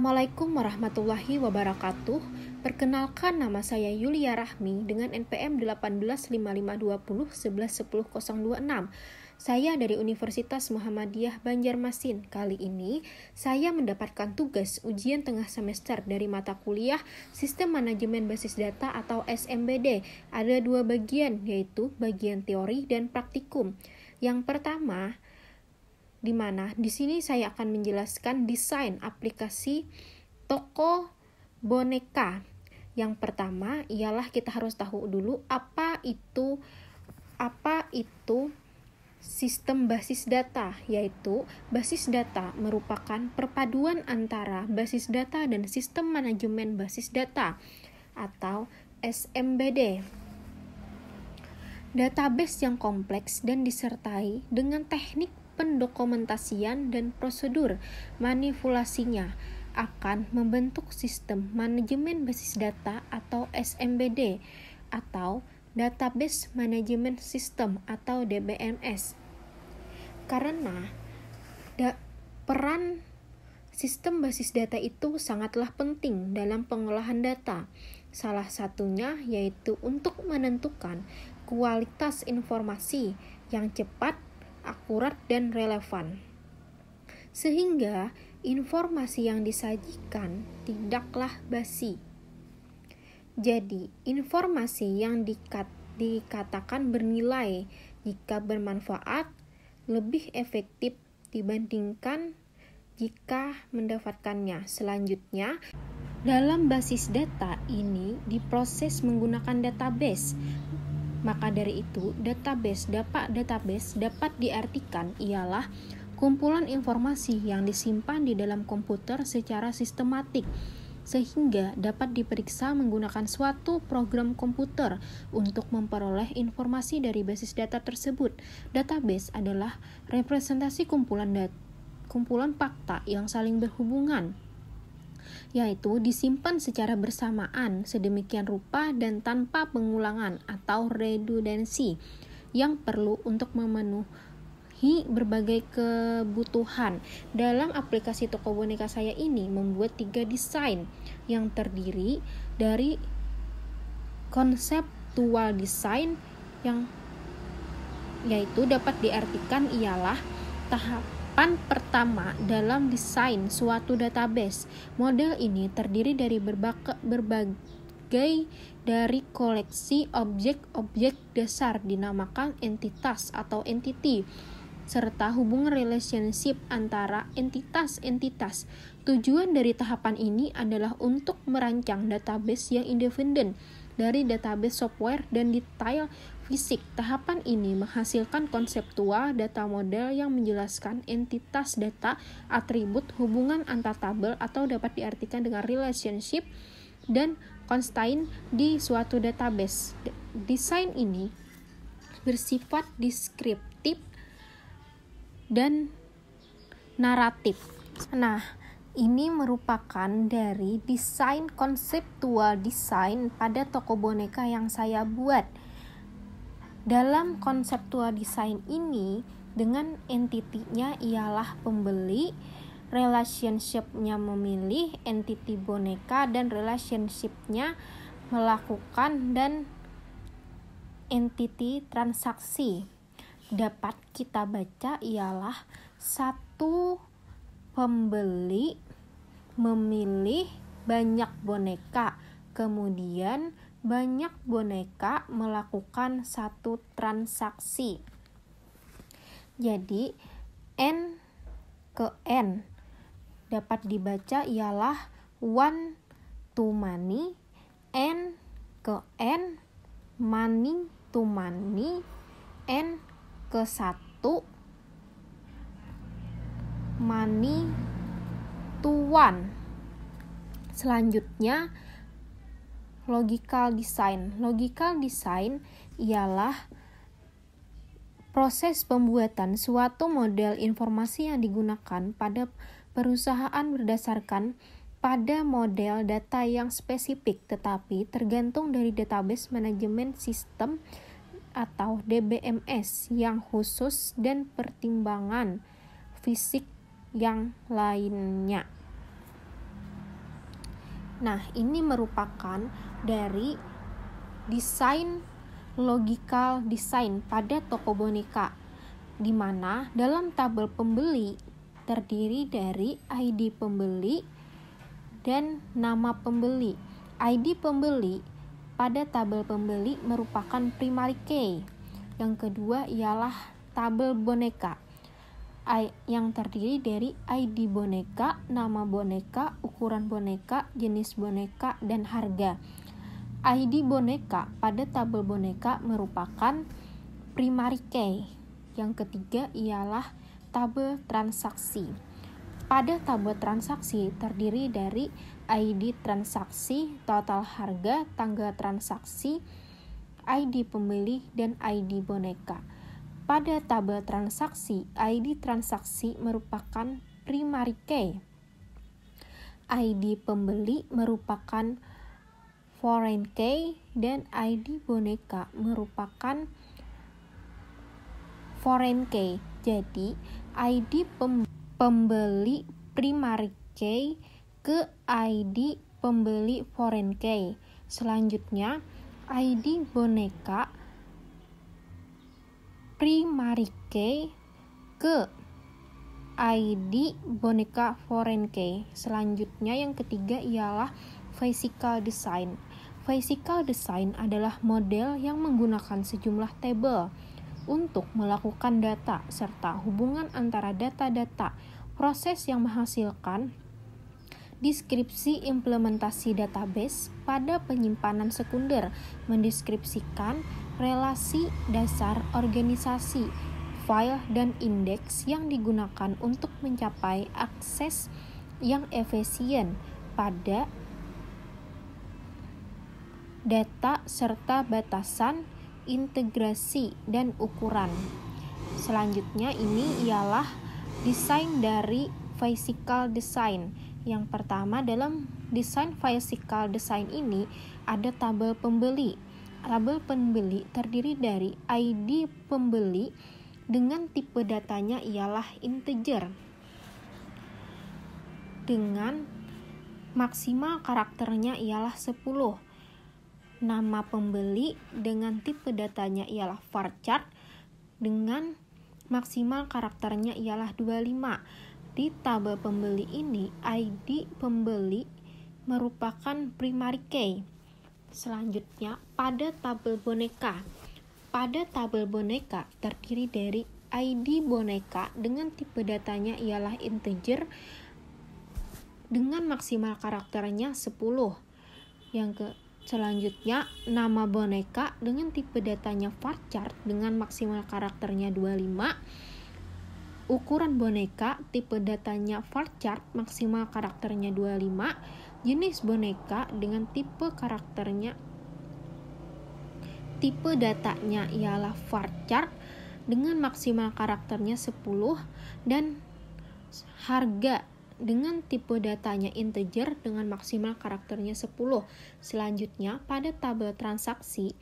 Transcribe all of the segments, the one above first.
Assalamualaikum warahmatullahi wabarakatuh. Perkenalkan, nama saya Yulia Rahmi dengan NPM 185520111026. Saya dari Universitas Muhammadiyah Banjarmasin. Kali ini saya mendapatkan tugas ujian tengah semester dari mata kuliah Sistem Manajemen Basis Data atau SMBD. Ada dua bagian, yaitu bagian teori dan praktikum. Yang pertama, di mana di sini saya akan menjelaskan desain aplikasi toko boneka. Yang pertama ialah kita harus tahu dulu apa itu sistem basis data, yaitu basis data merupakan perpaduan antara basis data dan sistem manajemen basis data atau SMBD. Database yang kompleks dan disertai dengan teknik pendokumentasian dan prosedur manipulasinya akan membentuk sistem manajemen basis data atau SMBD atau Database Management System atau DBMS. Karena peran sistem basis data itu sangatlah penting dalam pengolahan data. Salah satunya yaitu untuk menentukan kualitas informasi yang cepat, akurat, dan relevan, sehingga informasi yang disajikan tidaklah basi. Jadi, informasi yang dikatakan bernilai jika bermanfaat lebih efektif dibandingkan jika mendapatkannya. Selanjutnya, dalam basis data ini diproses menggunakan database. Maka dari itu, database dapat diartikan ialah kumpulan informasi yang disimpan di dalam komputer secara sistematik, sehingga dapat diperiksa menggunakan suatu program komputer untuk memperoleh informasi dari basis data tersebut. Database adalah representasi kumpulan fakta yang saling berhubungan, yaitu disimpan secara bersamaan sedemikian rupa dan tanpa pengulangan atau redundansi yang perlu untuk memenuhi berbagai kebutuhan. Dalam aplikasi toko boneka saya ini membuat 3 desain yang terdiri dari konseptual design yang yaitu dapat diartikan ialah tahapan pertama dalam desain suatu database. Model ini terdiri dari berbagai dari koleksi objek-objek dasar dinamakan entitas atau entity, serta hubungan relationship antara entitas-entitas. Tujuan dari tahapan ini adalah untuk merancang database yang independen dari database software dan detail fisik. Tahapan ini menghasilkan konseptual data model yang menjelaskan entitas data, atribut, hubungan antar tabel atau dapat diartikan dengan relationship dan constraint di suatu database. Desain ini bersifat deskriptif dan naratif. Nah, ini merupakan dari desain konseptual desain pada toko boneka yang saya buat. Dalam konseptual desain ini, dengan entity-nya ialah pembeli, relationship-nya memilih entity boneka, dan relationship-nya melakukan dan entity transaksi. Dapat kita baca ialah satu pembeli memilih banyak boneka, kemudian banyak boneka melakukan satu transaksi. Jadi N ke N dapat dibaca ialah one to many, N ke N, money to money, N ke 1, money to one. Selanjutnya, logical design. Logical design ialah proses pembuatan suatu model informasi yang digunakan pada perusahaan berdasarkan pada model data yang spesifik, tetapi tergantung dari database manajemen sistem atau DBMS yang khusus dan pertimbangan fisik yang lainnya. Nah, ini merupakan dari desain logical design pada toko boneka, di mana dalam tabel pembeli terdiri dari ID pembeli dan nama pembeli. ID pembeli pada tabel pembeli merupakan primary key. Yang kedua ialah tabel boneka, yang terdiri dari ID boneka, nama boneka, ukuran boneka, jenis boneka, dan harga. ID boneka pada tabel boneka merupakan primary key. Yang ketiga ialah tabel transaksi. Pada tabel transaksi terdiri dari ID transaksi, total harga, tanggal transaksi, ID pembeli, dan ID boneka. Pada tabel transaksi, ID transaksi merupakan primary key. ID pembeli merupakan foreign key dan ID boneka merupakan foreign key. Jadi, ID pembeli primary key ke ID pembeli foreign key. Selanjutnya, ID boneka primary key ke ID boneka foreign key. Selanjutnya yang ketiga ialah physical design. Physical design adalah model yang menggunakan sejumlah tabel untuk melakukan data serta hubungan antara data-data, proses yang menghasilkan deskripsi implementasi database pada penyimpanan sekunder, mendeskripsikan relasi dasar organisasi, file, dan indeks yang digunakan untuk mencapai akses yang efisien pada data serta batasan, integrasi, dan ukuran. Selanjutnya ini ialah desain dari physical design. Yang pertama, dalam desain physical design ini ada tabel pembeli. Tabel pembeli terdiri dari ID pembeli dengan tipe datanya ialah integer dengan maksimal karakternya ialah 10. Nama pembeli dengan tipe datanya ialah varchar dengan maksimal karakternya ialah 25. Di tabel pembeli ini, ID pembeli merupakan primary key. Selanjutnya, pada tabel boneka. Pada tabel boneka terdiri dari ID boneka dengan tipe datanya ialah integer dengan maksimal karakternya 10. Selanjutnya, nama boneka dengan tipe datanya varchar dengan maksimal karakternya 25. Ukuran boneka tipe datanya varchar maksimal karakternya 25. Jenis boneka dengan tipe datanya ialah varchar dengan maksimal karakternya 10 dan harga dengan tipe datanya integer dengan maksimal karakternya 10. Selanjutnya, pada tabel transaksi,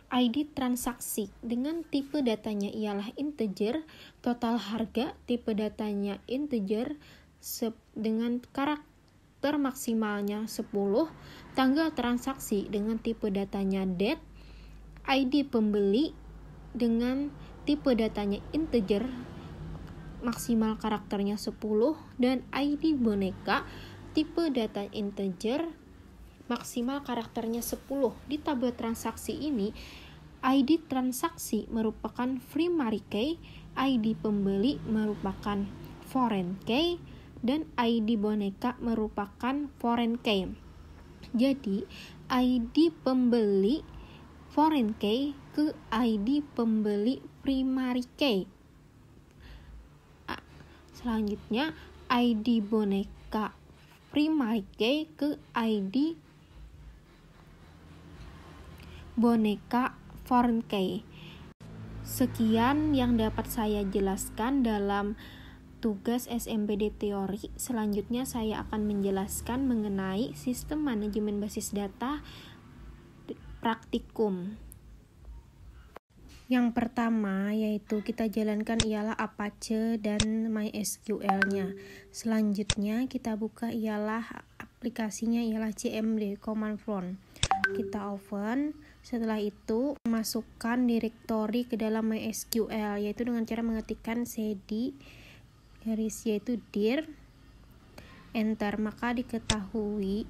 ID transaksi dengan tipe datanya ialah integer, total harga tipe datanya integer dengan karakter maksimalnya 10, tanggal transaksi dengan tipe datanya date, ID pembeli dengan tipe datanya integer maksimal karakternya 10, dan ID boneka tipe data integer maksimal karakternya 10. Di tabel transaksi ini, ID transaksi merupakan primary key, ID pembeli merupakan foreign key, dan ID boneka merupakan foreign key. Jadi, ID pembeli foreign key ke ID pembeli primary key. Selanjutnya, ID boneka primary key ke ID boneka foreign key. Sekian yang dapat saya jelaskan dalam tugas SMPD teori. Selanjutnya saya akan menjelaskan mengenai sistem manajemen basis data praktikum. Yang pertama yaitu kita jalankan ialah Apache dan MySQL-nya. Selanjutnya kita buka ialah aplikasinya ialah cmd, command prompt. Kita open. Setelah itu masukkan directory ke dalam MySQL, yaitu dengan cara mengetikkan cd yaitu dir enter. Maka diketahui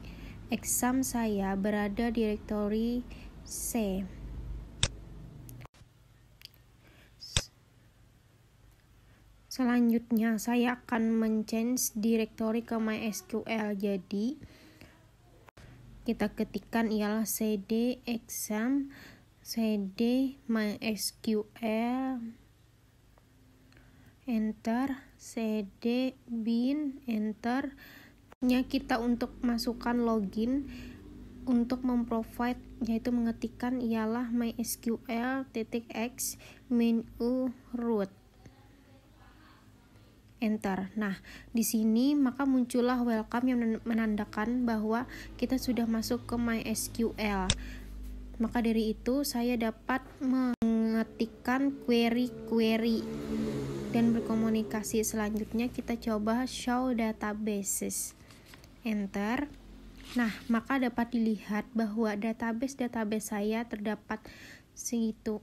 exam saya berada directory C. Selanjutnya saya akan men-change directory ke MySQL. Jadi kita ketikkan ialah cd exam cd MySQL enter, cd bin enter. Kita untuk masukkan login untuk memprovide, yaitu mengetikkan ialah mysql.x menu root enter. Nah, di sini maka muncullah welcome yang menandakan bahwa kita sudah masuk ke MySQL. Maka dari itu saya dapat mengetikkan query dan berkomunikasi. Selanjutnya kita coba show databases enter. Nah, maka dapat dilihat bahwa database saya terdapat segitu.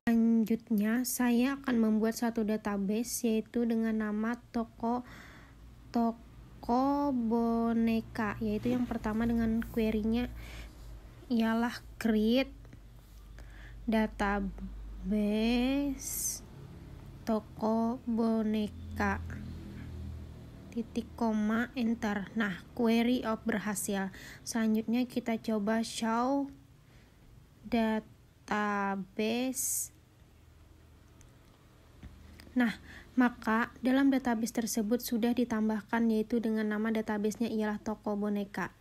Selanjutnya, saya akan membuat satu database yaitu dengan nama toko boneka, yaitu yang pertama dengan query-nya ialah create database toko boneka titik koma enter. Nah, query berhasil. Selanjutnya kita coba show database. Nah, maka dalam database tersebut sudah ditambahkan, yaitu dengan nama databasenya ialah toko boneka.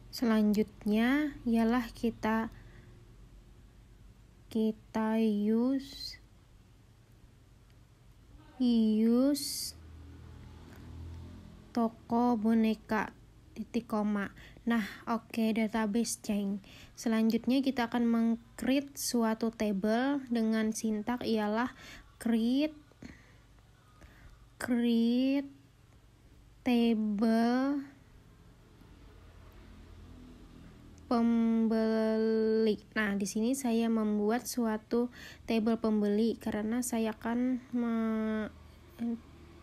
Selanjutnya ialah kita use toko boneka titik koma. Nah, oke, database change. Selanjutnya kita akan meng-create suatu table dengan sintak ialah create table pembeli. Nah, di sini saya membuat suatu table pembeli karena saya akan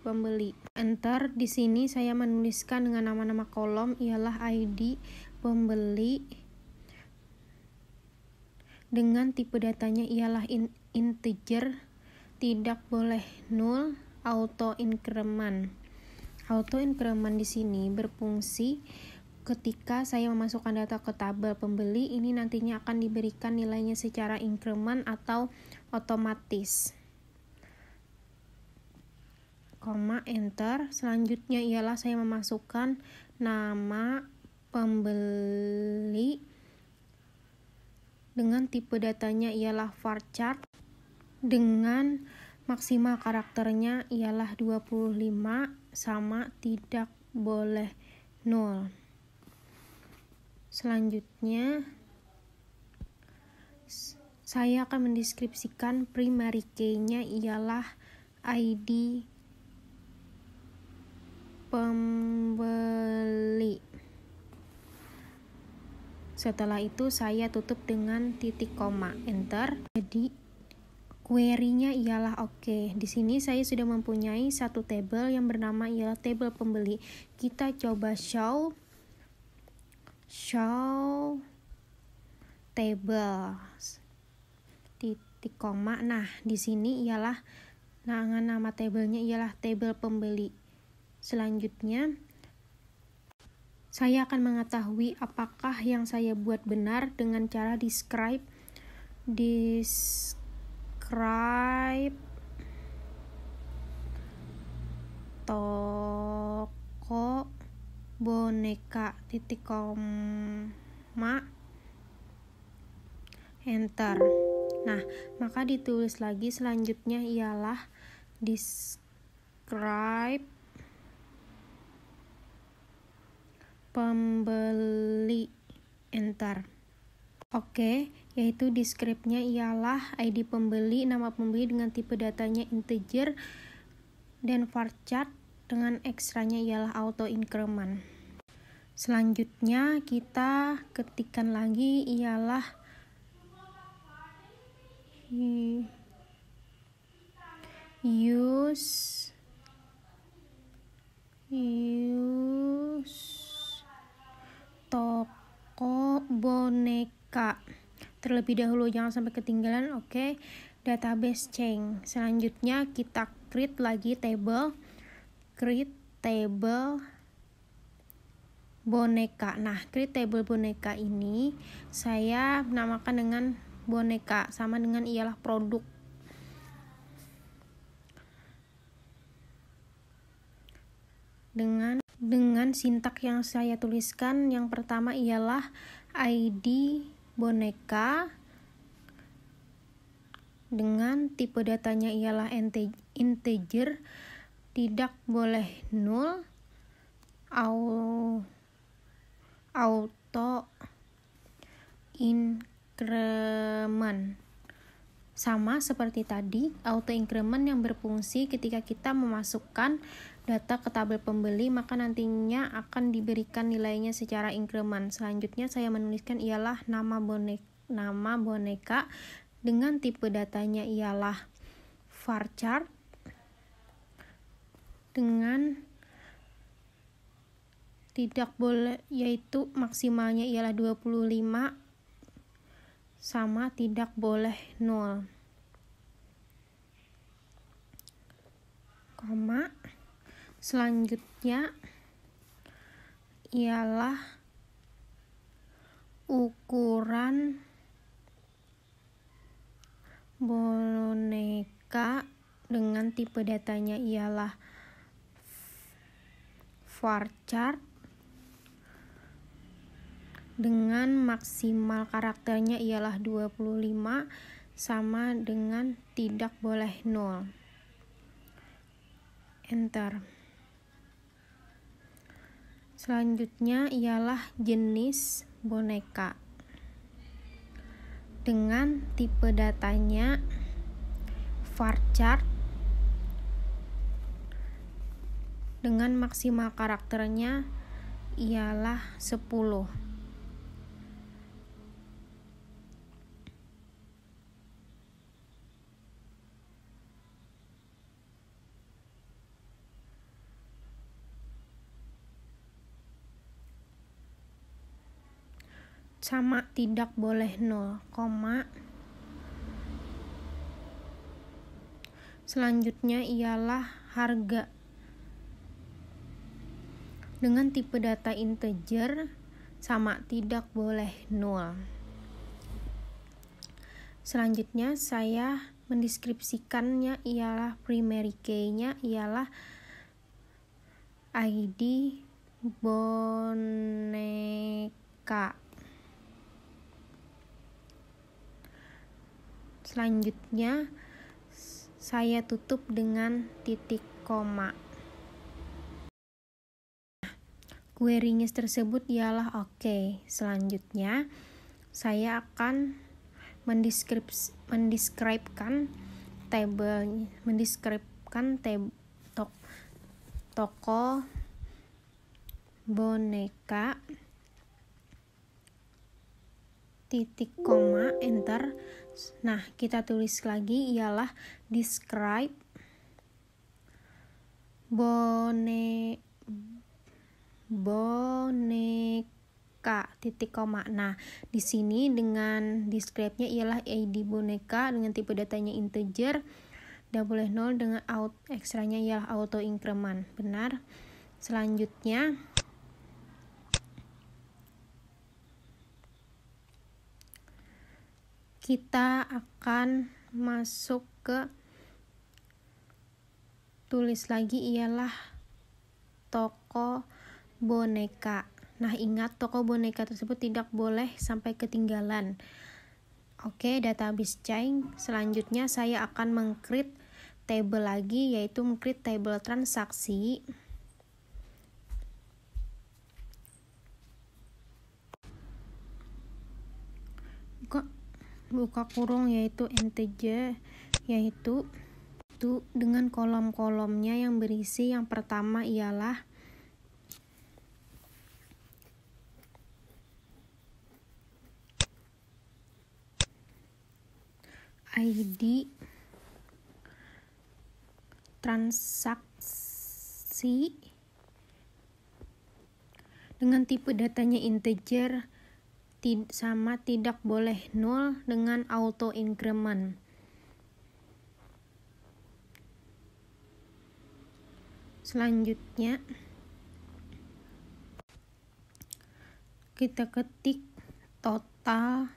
pembeli. Enter. Di sini saya menuliskan dengan nama-nama kolom ialah ID pembeli. Dengan tipe datanya ialah integer, tidak boleh null, auto increment. Auto increment di sini berfungsi ketika saya memasukkan data ke tabel pembeli, ini nantinya akan diberikan nilainya secara increment atau otomatis. Koma enter. Selanjutnya ialah saya memasukkan nama pembeli dengan tipe datanya ialah varchar dengan maksimal karakternya ialah 25 sama tidak boleh null. Selanjutnya saya akan mendeskripsikan primary key-nya ialah ID pembeli. Setelah itu saya tutup dengan titik koma enter. Jadi query-nya ialah oke. Di sini saya sudah mempunyai satu table yang bernama ialah table pembeli. Kita coba show table titik koma. Nah, di sini ialah nama tabelnya ialah table pembeli. Selanjutnya saya akan mengetahui apakah yang saya buat benar dengan cara describe toko boneka titik koma enter. Nah, maka ditulis lagi selanjutnya ialah describe pembeli enter. Oke, yaitu describe-nya ialah ID pembeli, nama pembeli dengan tipe datanya integer, dan varchar dengan ekstranya ialah auto increment. Selanjutnya kita ketikkan lagi ialah use toko boneka. Terlebih dahulu, jangan sampai ketinggalan. Oke. Database change. Selanjutnya kita create lagi table boneka. Nah, create table boneka ini saya namakan dengan boneka, sama dengan ialah produk. Dengan sintak yang saya tuliskan, yang pertama ialah ID boneka, dengan tipe datanya ialah integer, tidak boleh null, auto increment. Sama seperti tadi, auto increment yang berfungsi ketika kita memasukkan data ke tabel pembeli, maka nantinya akan diberikan nilainya secara increment. Selanjutnya saya menuliskan ialah nama boneka dengan tipe datanya ialah varchar, dengan tidak boleh, yaitu maksimalnya ialah 25, sama tidak boleh 0, koma. Selanjutnya ialah ukuran boneka dengan tipe datanya ialah varchar, dengan maksimal karakternya ialah 25, sama dengan tidak boleh 0. Enter. Selanjutnya ialah jenis boneka, dengan tipe datanya varchar, dengan maksimal karakternya ialah 10. Sama tidak boleh 0, koma. Selanjutnya ialah harga, dengan tipe data integer, sama tidak boleh 0. Selanjutnya saya mendeskripsikannya ialah primary key-nya ialah ID boneka. Selanjutnya saya tutup dengan titik koma. Query-nya tersebut ialah oke. Selanjutnya saya akan mendeskripsikan toko boneka, titik koma, enter. Nah, kita tulis lagi ialah describe boneka, titik koma. Nah, di sini dengan describe-nya ialah ID boneka dengan tipe datanya integer, tidak boleh 0, dengan ekstranya ialah auto increment. Benar. Selanjutnya kita akan masuk ke tulis lagi ialah toko boneka. Nah, ingat toko boneka tersebut tidak boleh sampai ketinggalan. Oke, database change. Selanjutnya saya akan meng-create table lagi, yaitu meng-create table transaksi. Buka kurung, yaitu integer, yaitu dengan kolom-kolomnya yang berisi yang pertama ialah ID transaksi dengan tipe datanya integer sama tidak boleh nol dengan auto increment. Selanjutnya kita ketik total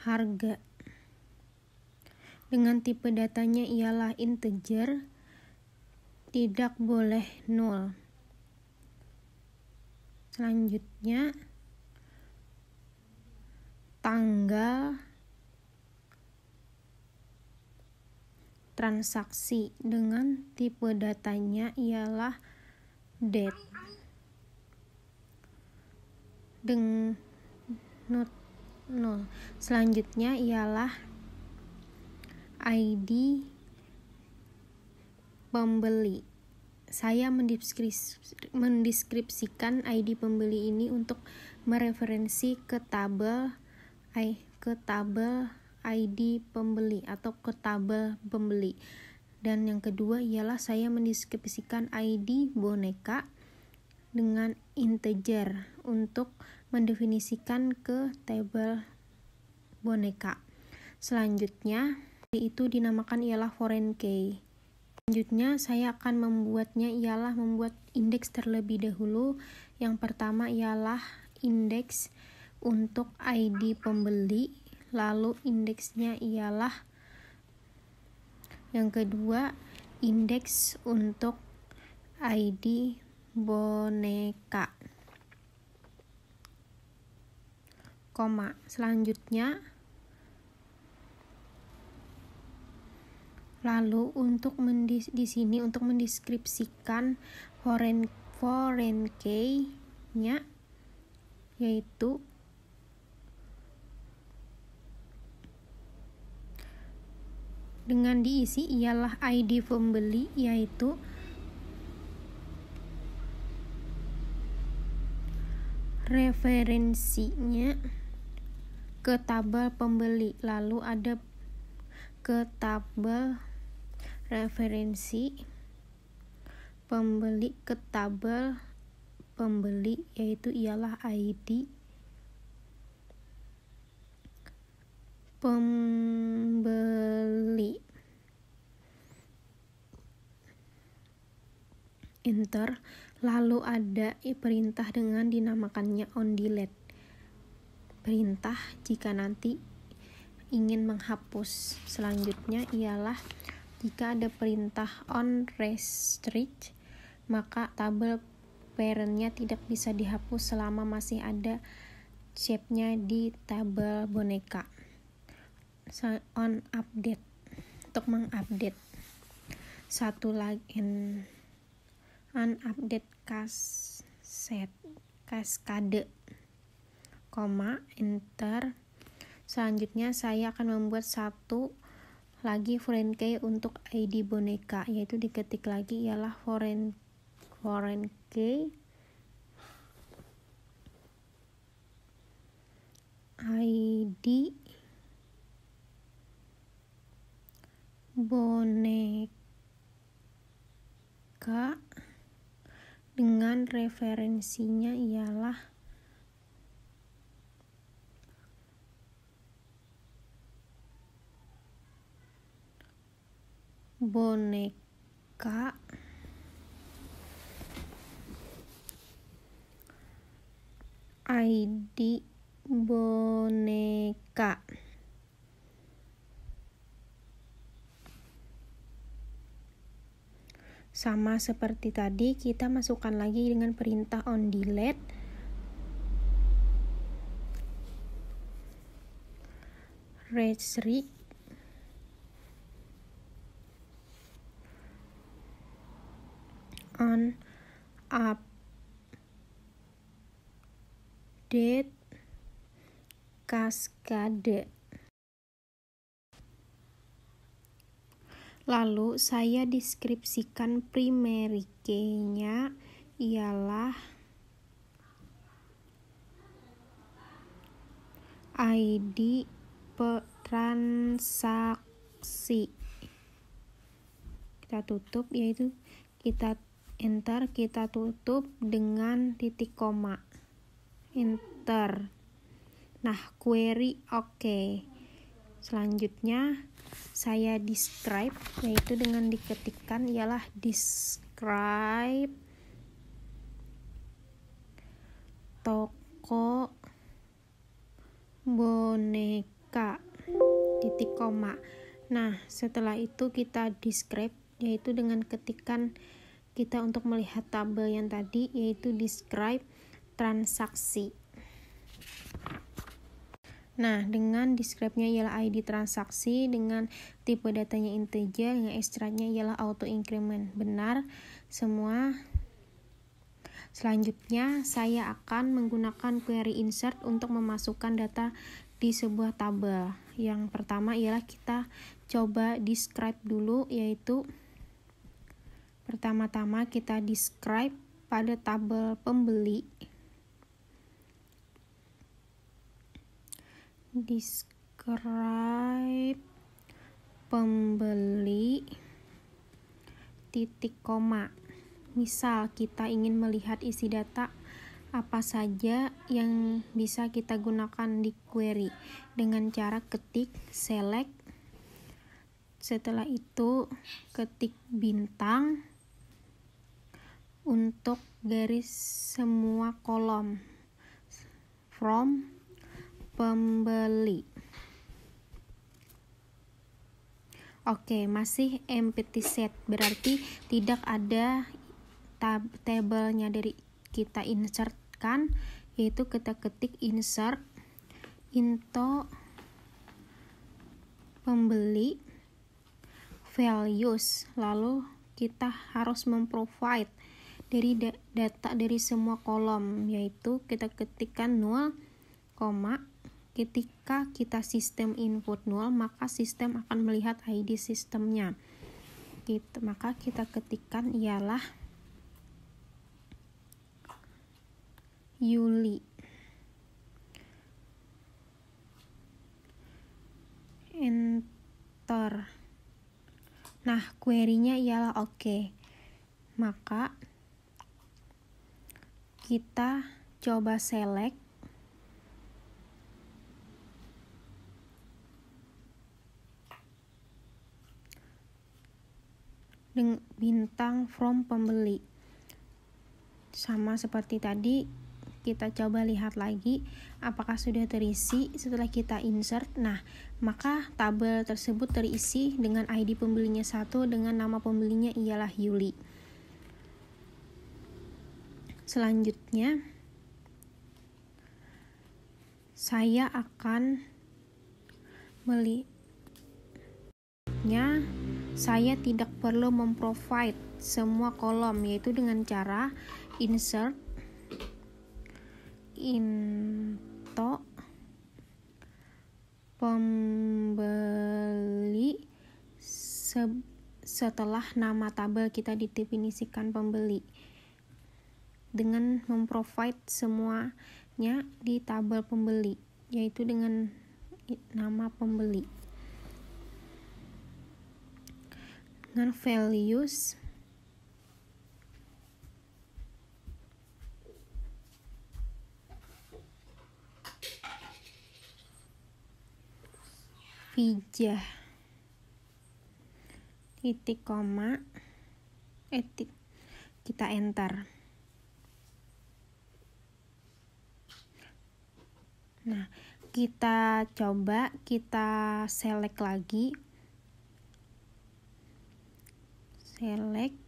harga dengan tipe datanya ialah integer, tidak boleh nol. Selanjutnya tanggal transaksi dengan tipe datanya ialah date. Nol. Selanjutnya ialah ID pembeli. Saya mendeskripsikan ID pembeli ini untuk mereferensi ke tabel ID pembeli atau ke tabel pembeli. Dan yang kedua ialah saya mendeskripsikan ID boneka dengan integer untuk mendefinisikan ke tabel boneka. Selanjutnya itu dinamakan ialah foreign key. Selanjutnya saya akan membuat indeks terlebih dahulu. Yang pertama ialah indeks untuk ID pembeli, lalu indeksnya ialah yang kedua indeks untuk ID boneka, koma. Selanjutnya lalu di sini untuk mendeskripsikan foreign key-nya yaitu dengan diisi ialah ID pembeli, yaitu referensinya ke tabel pembeli, lalu ada ke tabel referensi pembeli ke tabel pembeli, yaitu ialah ID pembeli. Enter. Lalu ada perintah dengan dinamakannya onDelete. Perintah jika nanti ingin menghapus. Selanjutnya ialah jika ada perintah onRestrict, maka tabel parent-nya tidak bisa dihapus selama masih ada shape-nya di tabel boneka. onUpdate untuk mengupdate. Satu lagi onUpdate cascade, koma, enter. Selanjutnya saya akan membuat satu lagi foreign key untuk ID boneka, yaitu diketik lagi ialah foreign key ID boneka dengan referensinya ialah boneka ID boneka. Sama seperti tadi, kita masukkan lagi dengan perintah onDelete. Restrict onUpdate cascade. Lalu saya deskripsikan primary key-nya ialah ID transaksi. Kita tutup, yaitu kita enter, kita tutup dengan titik koma. Enter. Nah, query oke. Selanjutnya saya describe, yaitu dengan diketikkan ialah describe toko boneka titik koma. Nah, setelah itu kita describe, yaitu dengan ketikan kita untuk melihat tabel yang tadi, yaitu describe transaksi. Nah, dengan describe-nya ialah ID transaksi, dengan tipe datanya integer, dengan extract-nya ialah auto increment. Benar semua. Selanjutnya saya akan menggunakan query insert untuk memasukkan data di sebuah tabel. Yang pertama ialah kita coba describe dulu, yaitu pertama-tama kita describe pada tabel pembeli. Describe pembeli titik koma. Misal kita ingin melihat isi data apa saja yang bisa kita gunakan di query dengan cara ketik select, setelah itu ketik bintang untuk garis semua kolom from pembeli. Oke, masih empty set, berarti tidak ada tabelnya dari kita insertkan, yaitu kita ketik insert into pembeli values, lalu kita harus memprovide dari data dari semua kolom, yaitu kita ketikkan 0, ketika kita sistem input 0, maka sistem akan melihat ID sistemnya. Maka kita ketikkan ialah Yuli. Enter. Nah, query-nya ialah oke. Maka kita coba select dengan bintang from pembeli. Sama seperti tadi, kita coba lihat lagi apakah sudah terisi. Setelah kita insert, nah maka tabel tersebut terisi dengan ID pembelinya 1, dengan nama pembelinya ialah Yuli. Selanjutnya saya akan saya tidak perlu memprovide semua kolom, yaitu dengan cara insert into pembeli setelah nama tabel kita didefinisikan pembeli, dengan memprovide semuanya di tabel pembeli, yaitu dengan nama pembeli. Dengan values Vijah titik koma kita enter. Nah, kita coba kita select lagi, select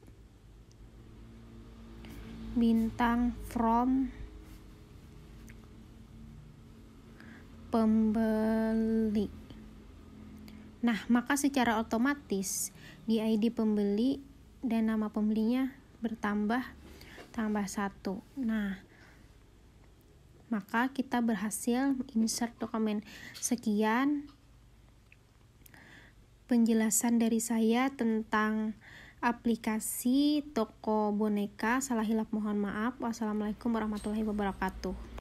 bintang from pembeli. Nah, maka secara otomatis di ID pembeli dan nama pembelinya tambah 1. Nah, maka kita berhasil insert dokumen. Sekian penjelasan dari saya tentang aplikasi toko boneka. Salah hilap mohon maaf. Wassalamualaikum warahmatullahi wabarakatuh.